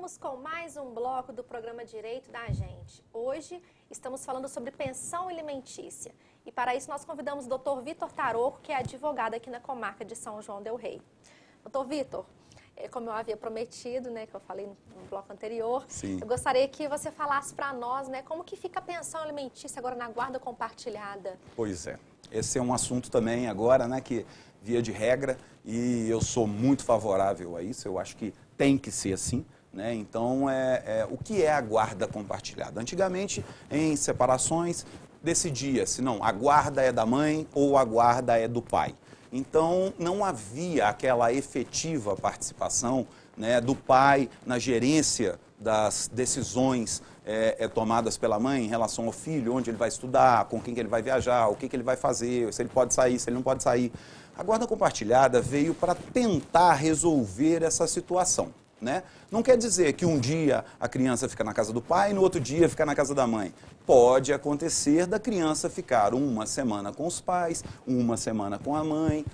Seguimos com mais um bloco do programa Direito da Gente. Hoje estamos falando sobre pensão alimentícia. E para isso nós convidamos o Dr. Vitor Taroco, que é advogado aqui na comarca de São João del Rei. Dr. Vitor, como eu havia prometido, né, que eu falei no bloco anterior, Sim. eu gostaria que você falasse para nós, né, como que fica a pensão alimentícia agora na guarda compartilhada. Pois é. Esse é um assunto também agora, né, que via de regra, e eu sou muito favorável a isso, eu acho que tem que ser assim. Né? Então, o que é a guarda compartilhada? Antigamente, em separações, decidia se não, a guarda é da mãe ou a guarda é do pai. Então, não havia aquela efetiva participação, né, do pai na gerência das decisões tomadas pela mãe em relação ao filho, onde ele vai estudar, com quem que ele vai viajar, o que ele vai fazer, se ele pode sair, se ele não pode sair. A guarda compartilhada veio para tentar resolver essa situação. Né? Não quer dizer que um dia a criança fica na casa do pai e no outro dia fica na casa da mãe. Pode acontecer da criança ficar uma semana com os pais, uma semana com a mãe,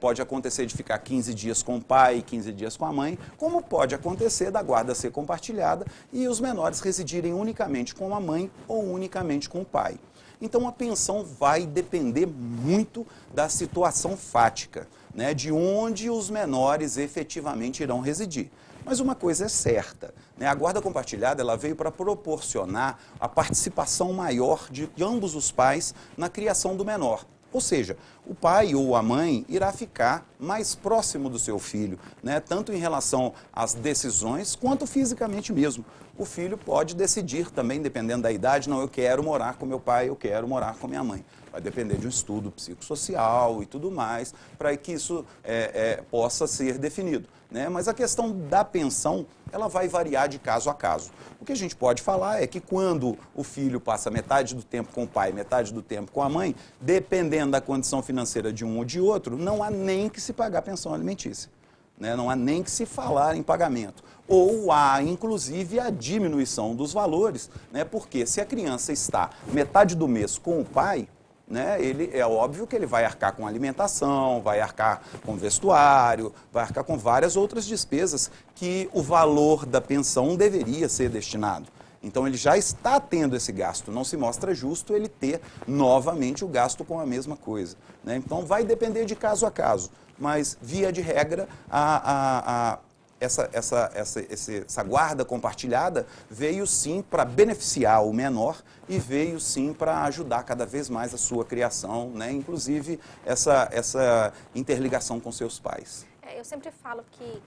pode acontecer de ficar 15 dias com o pai e 15 dias com a mãe, como pode acontecer da guarda ser compartilhada e os menores residirem unicamente com a mãe ou unicamente com o pai. Então a pensão vai depender muito da situação fática, né, de onde os menores efetivamente irão residir. Mas uma coisa é certa, né, a guarda compartilhada ela veio para proporcionar a participação maior de ambos os pais na criação do menor. Ou seja, o pai ou a mãe irá ficar mais próximo do seu filho, né, tanto em relação às decisões quanto fisicamente mesmo. O filho pode decidir também, dependendo da idade, não, eu quero morar com meu pai, eu quero morar com minha mãe. Vai depender de um estudo psicossocial e tudo mais, para que isso possa ser definido. Né? Mas a questão da pensão, ela vai variar de caso a caso. O que a gente pode falar é que quando o filho passa metade do tempo com o pai, metade do tempo com a mãe, dependendo da condição financeira de um ou de outro, não há nem que se pagar pensão alimentícia. Né? Não há nem que se falar em pagamento. Ou há, inclusive, a diminuição dos valores, né? Porque se a criança está metade do mês com o pai, né, é óbvio que ele vai arcar com alimentação, vai arcar com vestuário, vai arcar com várias outras despesas que o valor da pensão deveria ser destinado. Então ele já está tendo esse gasto, não se mostra justo ele ter novamente o gasto com a mesma coisa. Né? Então vai depender de caso a caso, mas via de regra essa guarda compartilhada veio sim para beneficiar o menor e veio sim para ajudar cada vez mais a sua criação, né? Inclusive essa interligação com seus pais. Eu sempre falo que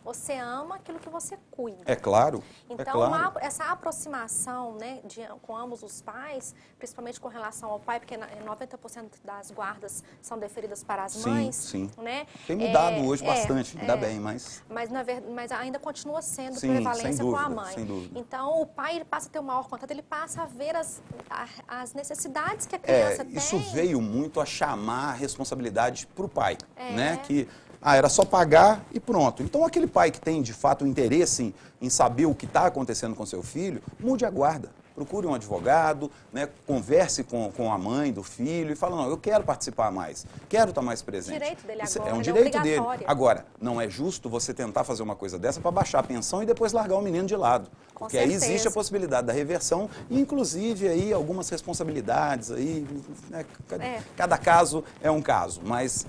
você ama aquilo que você cuida. É claro. Então, é claro. essa aproximação, né, com ambos os pais, principalmente com relação ao pai, porque 90% das guardas são deferidas para as mães. Sim, sim. Né? Tem mudado hoje bastante, ainda bem, mas... Mas ainda continua sendo sim, prevalência dúvida, com a mãe. Sem dúvida. Então, o pai ele passa a ter um maior contato, ele passa a ver as necessidades que a criança tem. Isso veio muito a chamar a responsabilidade para o pai, né? Que era só pagar e pronto. Então, aquele pai que tem, de fato, interesse em saber o que está acontecendo com seu filho, mude a guarda. Procure um advogado, né, converse com a mãe do filho e fala, não, eu quero participar mais, quero estar mais presente. Direito dele Isso agora, é um direito dele. obrigatório. Agora, não é justo você tentar fazer uma coisa dessa para baixar a pensão e depois largar o menino de lado. Com Porque certeza. aí existe a possibilidade da reversão e, inclusive, aí, algumas responsabilidades. Aí, né, cada caso é um caso. Mas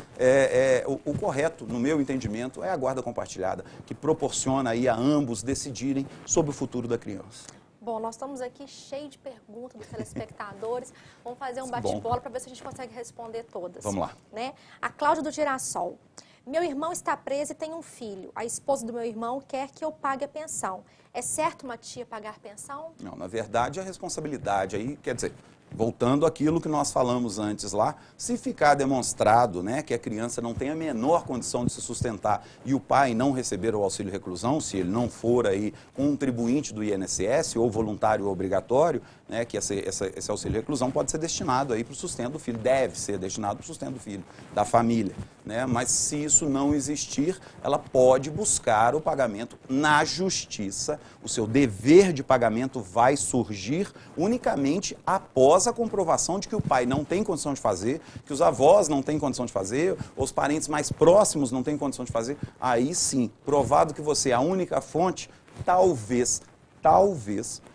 o correto, no meu entendimento, é a guarda compartilhada, que proporciona aí a ambos decidirem sobre o futuro da criança. Bom, nós estamos aqui cheio de perguntas dos telespectadores. Vamos fazer um bate-bola para ver se a gente consegue responder todas. Vamos lá. Né? A Cláudia do Girassol. Meu irmão está preso e tem um filho. A esposa do meu irmão quer que eu pague a pensão. É certo uma tia pagar pensão? Não, na verdade, a responsabilidade aí, quer dizer, voltando àquilo que nós falamos antes lá, se ficar demonstrado, né, que a criança não tem a menor condição de se sustentar e o pai não receber o auxílio reclusão, se ele não for aí contribuinte do INSS ou voluntário obrigatório, né, que esse auxílio reclusão pode ser destinado aí para o sustento do filho, deve ser destinado para o sustento do filho, da família. Né? Mas se isso não existir, ela pode buscar o pagamento na justiça. O seu dever de pagamento vai surgir unicamente após a comprovação de que o pai não tem condição de fazer, que os avós não têm condição de fazer, os parentes mais próximos não têm condição de fazer. Aí sim, provado que você é a única fonte, talvez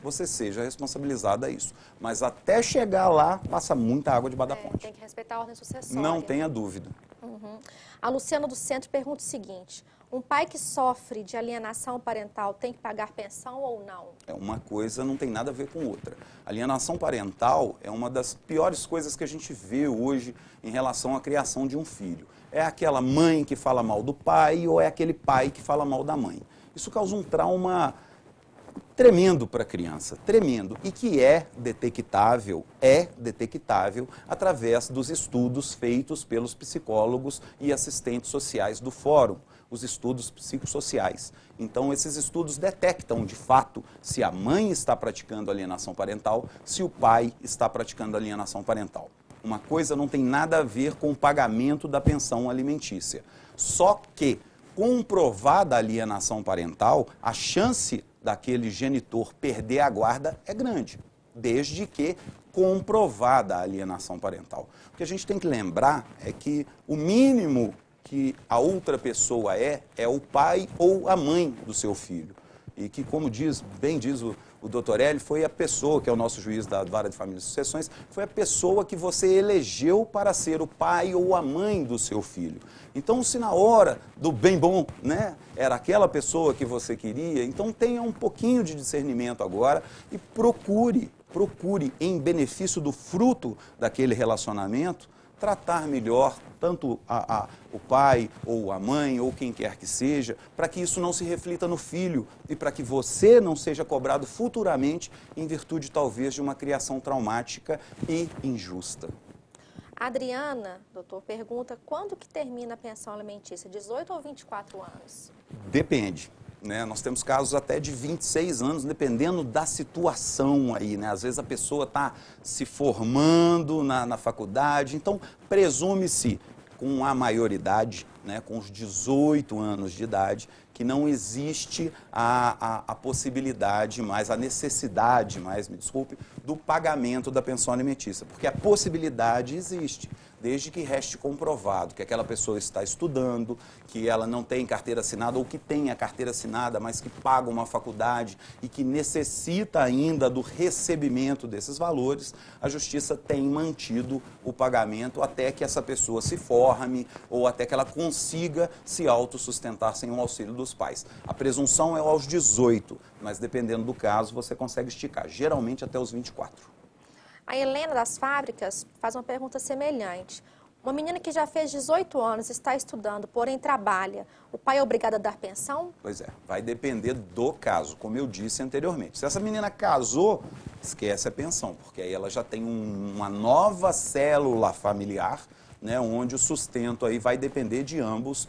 você seja responsabilizado a isso. Mas até chegar lá, passa muita água debaixo da ponte. Tem que respeitar a ordem sucessória. Não tenha dúvida. A Luciana do Centro pergunta o seguinte: um pai que sofre de alienação parental tem que pagar pensão ou não? Uma coisa não tem nada a ver com outra. Alienação parental é uma das piores coisas que a gente vê hoje em relação à criação de um filho. É aquela mãe que fala mal do pai ou é aquele pai que fala mal da mãe. Isso causa um trauma tremendo para a criança, tremendo, e que é detectável através dos estudos feitos pelos psicólogos e assistentes sociais do fórum, os estudos psicossociais. Então, esses estudos detectam, de fato, se a mãe está praticando alienação parental, se o pai está praticando alienação parental. Uma coisa não tem nada a ver com o pagamento da pensão alimentícia. Só que, comprovada a alienação parental, a chance daquele genitor perder a guarda é grande, desde que comprovada a alienação parental. O que a gente tem que lembrar é que o mínimo que a outra pessoa é o pai ou a mãe do seu filho. E que, como bem diz o doutor Hélio, foi a pessoa, que é o nosso juiz da Vara de Família e Sucessões, foi a pessoa que você elegeu para ser o pai ou a mãe do seu filho. Então, se na hora do bem bom, né, era aquela pessoa que você queria, então tenha um pouquinho de discernimento agora e procure, em benefício do fruto daquele relacionamento, tratar melhor tanto o pai ou a mãe ou quem quer que seja, para que isso não se reflita no filho e para que você não seja cobrado futuramente em virtude talvez de uma criação traumática e injusta. A Adriana, doutor, pergunta quando que termina a pensão alimentícia, 18 ou 24 anos? Depende. Né? Nós temos casos até de 26 anos, dependendo da situação aí, né? Às vezes a pessoa está se formando na faculdade, então presume-se com a maioridade, né? Com os 18 anos de idade, que não existe a possibilidade mais, a necessidade mais, me desculpe, do pagamento da pensão alimentícia, porque a possibilidade existe. Desde que reste comprovado que aquela pessoa está estudando, que ela não tem carteira assinada ou que tem a carteira assinada, mas que paga uma faculdade e que necessita ainda do recebimento desses valores, a Justiça tem mantido o pagamento até que essa pessoa se forme ou até que ela consiga se autossustentar sem o auxílio dos pais. A presunção é aos 18, mas dependendo do caso você consegue esticar, geralmente até os 24. A Helena das Fábricas faz uma pergunta semelhante. Uma menina que já fez 18 anos, está estudando, porém trabalha, o pai é obrigado a dar pensão? Pois é, vai depender do caso, como eu disse anteriormente. Se essa menina casou, esquece a pensão, porque aí ela já tem uma nova célula familiar, né, onde o sustento aí vai depender de ambos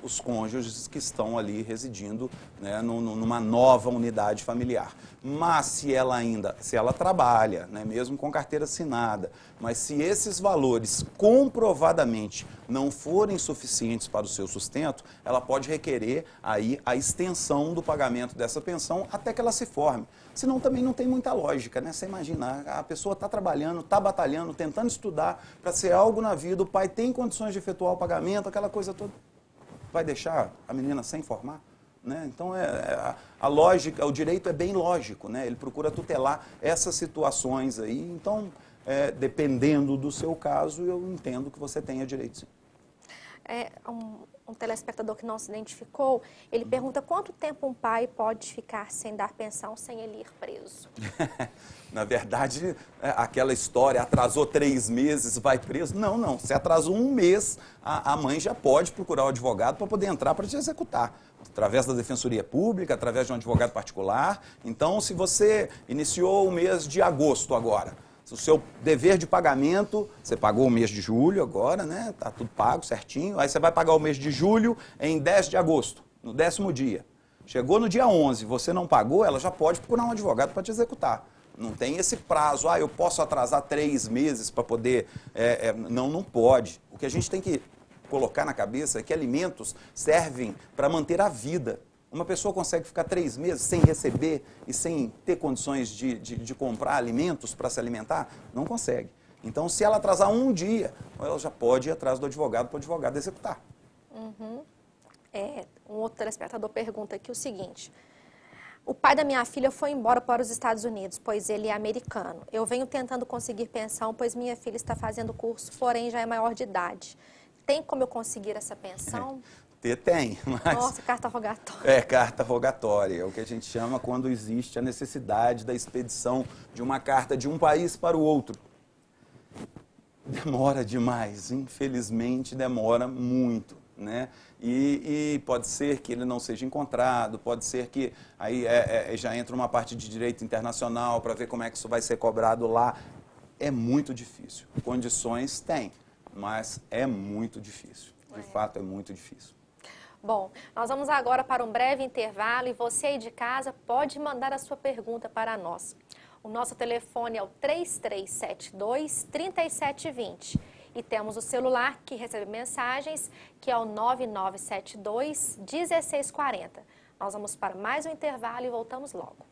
os cônjuges que estão ali residindo, né, numa nova unidade familiar. Mas se ela trabalha, né, mesmo com carteira assinada, mas se esses valores comprovadamente não forem suficientes para o seu sustento, ela pode requerer aí a extensão do pagamento dessa pensão até que ela se forme. Senão também não tem muita lógica, né? Você imagina, a pessoa está trabalhando, está batalhando, tentando estudar para ser algo na vida, o pai tem condições de efetuar o pagamento, aquela coisa toda. Vai deixar a menina sem formar? Né? Então, a lógica, o direito é bem lógico, né? Ele procura tutelar essas situações aí. Então, dependendo do seu caso, eu entendo que você tenha direito, sim. Um telespectador que não se identificou, ele pergunta quanto tempo um pai pode ficar sem dar pensão sem ele ir preso? Na verdade, aquela história, atrasou 3 meses, vai preso. Não. Se atrasou 1 mês, a mãe já pode procurar o advogado para poder entrar para te executar. Através da Defensoria Pública, através de um advogado particular. Então, se você iniciou o mês de agosto agora, o seu dever de pagamento, você pagou o mês de julho agora, né? Tá tudo pago certinho. Aí você vai pagar o mês de julho em 10 de agosto, no 10º dia. Chegou no dia 11, você não pagou, ela já pode procurar um advogado para te executar. Não tem esse prazo, eu posso atrasar 3 meses para poder... Não pode. O que a gente tem que colocar na cabeça é que alimentos servem para manter a vida. Uma pessoa consegue ficar 3 meses sem receber e sem ter condições de comprar alimentos para se alimentar? Não consegue. Então, se ela atrasar 1 dia, ela já pode ir atrás do advogado para o advogado executar. Um outro telespectador pergunta aqui o seguinte. O pai da minha filha foi embora para os Estados Unidos, pois ele é americano. Eu venho tentando conseguir pensão, pois minha filha está fazendo curso, porém já é maior de idade. Tem como eu conseguir essa pensão? Tem, mas... Nossa, carta rogatória. É, carta rogatória. É o que a gente chama quando existe a necessidade da expedição de uma carta de um país para o outro. Demora demais, infelizmente demora muito, né? E pode ser que ele não seja encontrado, pode ser que aí já entra uma parte de direito internacional para ver como é que isso vai ser cobrado lá. É muito difícil. Condições tem, mas é muito difícil. De fato, é muito difícil. Bom, nós vamos agora para um breve intervalo e você aí de casa pode mandar a sua pergunta para nós. O nosso telefone é o 3372-3720 e temos o celular que recebe mensagens, que é o 9972-1640. Nós vamos para mais um intervalo e voltamos logo.